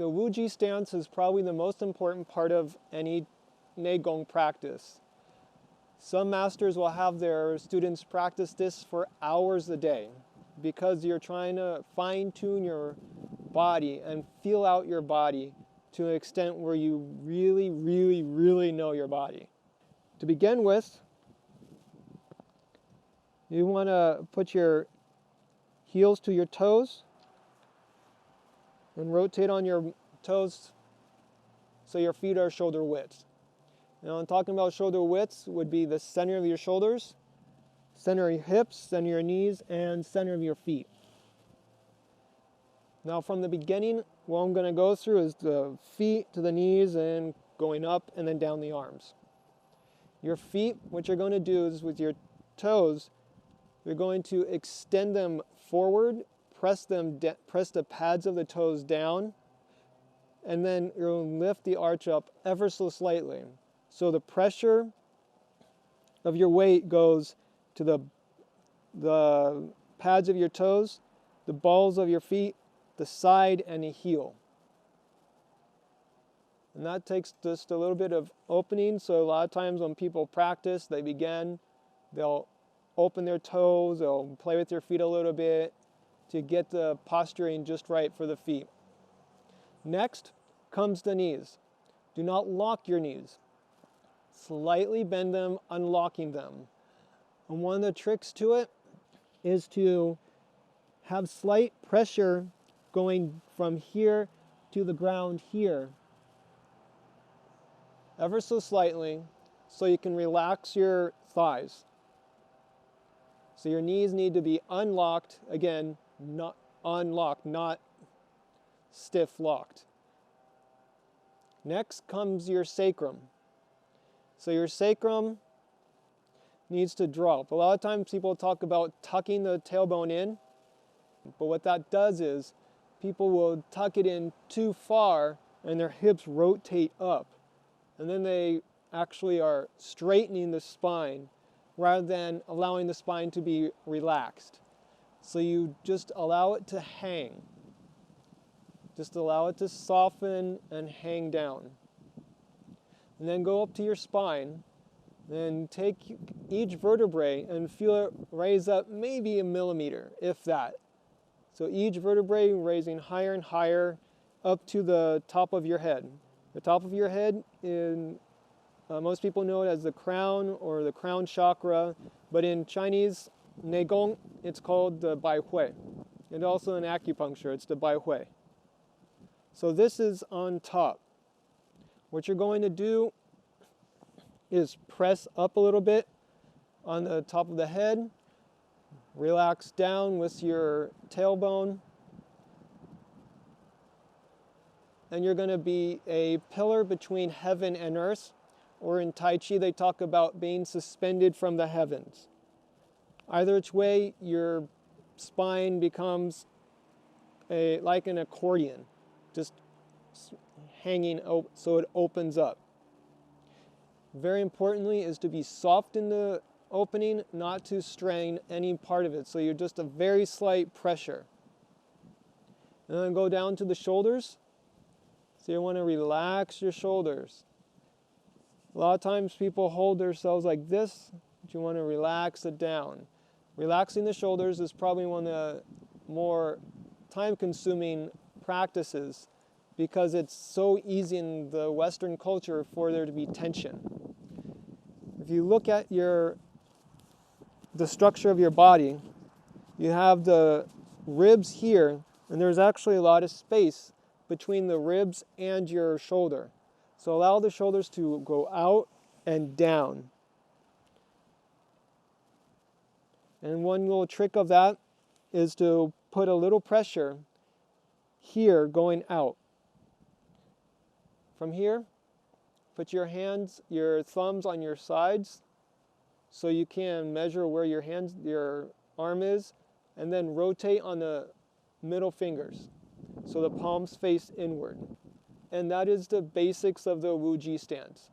The Wuji stance is probably the most important part of any Neigong practice. Some masters will have their students practice this for hours a day because you're trying to fine-tune your body and feel out your body to an extent where you really, really, really know your body. To begin with, you want to put your heels to your toes and rotate on your toes so your feet are shoulder width. Now, I'm talking about shoulder widths would be the center of your shoulders, center of your hips, center of your knees, and center of your feet. Now, from the beginning, what I'm going to go through is the feet to the knees and going up and then down the arms. Your feet, what you're going to do is with your toes, you're going to extend them forward, press the pads of the toes down, and then you'll lift the arch up ever so slightly. So the pressure of your weight goes to the pads of your toes, the balls of your feet, the side, and the heel. And that takes just a little bit of opening. So a lot of times when people practice, they'll open their toes, they'll play with their feet a little bit to get the posturing just right for the feet. Next comes the knees. Do not lock your knees. Slightly bend them, unlocking them. And one of the tricks to it is to have slight pressure going from here to the ground here, ever so slightly, so you can relax your thighs. So your knees need to be unlocked, again, not unlocked, not stiff locked. Next comes your sacrum. So your sacrum needs to drop. A lot of times people talk about tucking the tailbone in, but what that does is people will tuck it in too far and their hips rotate up. And then they actually are straightening the spine rather than allowing the spine to be relaxed. So you just allow it to hang. Just allow it to soften and hang down. And then go up to your spine. Then take each vertebrae and feel it raise up maybe a millimeter, if that. So each vertebrae raising higher and higher up to the top of your head. The top of your head, most people know it as the crown or the crown chakra, but in Chinese Neigong, it's called the Bai Hui. And also in acupuncture, it's the Bai Hui. So this is on top. What you're going to do is press up a little bit on the top of the head, relax down with your tailbone, and you're going to be a pillar between heaven and earth, or in Tai Chi they talk about being suspended from the heavens. Either which way, your spine becomes like an accordion, just hanging so it opens up. Very importantly is to be soft in the opening, not to strain any part of it. So you're just a very slight pressure. And then go down to the shoulders. So you want to relax your shoulders. A lot of times people hold themselves like this, but you want to relax it down. Relaxing the shoulders is probably one of the more time-consuming practices because it's so easy in the Western culture for there to be tension. If you look at the structure of your body, you have the ribs here, and there's actually a lot of space between the ribs and your shoulder. So allow the shoulders to go out and down. And one little trick of that is to put a little pressure here going out. From here, put your thumbs on your sides so you can measure where your arm is, and then rotate on the middle fingers so the palms face inward. And that is the basics of the Wuji stance.